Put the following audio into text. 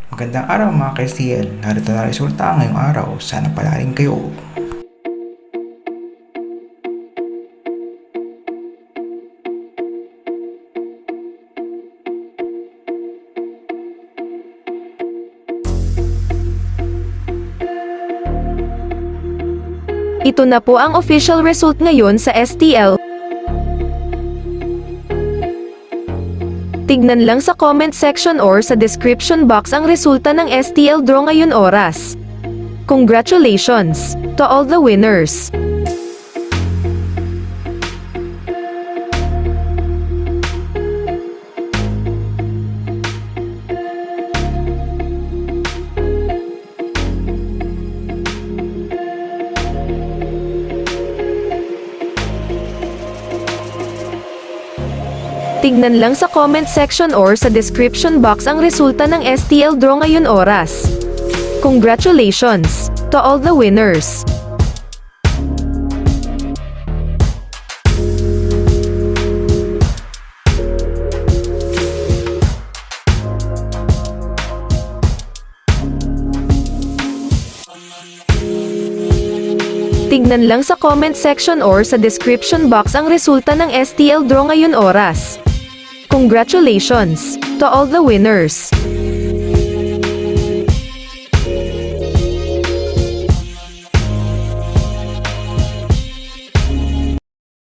Magandang araw mga ka-STL. Narito na resulta ngayong araw. Sana palarin kayo. Ito na po ang official result ngayon sa STL. Tignan lang sa comment section or sa description box ang resulta ng STL draw ngayon oras. Congratulations to all the winners! Tignan lang sa comment section or sa description box ang resulta ng STL draw ngayon oras. Congratulations to all the winners! Tignan lang sa comment section or sa description box ang resulta ng STL draw ngayon oras. Congratulations to all the winners!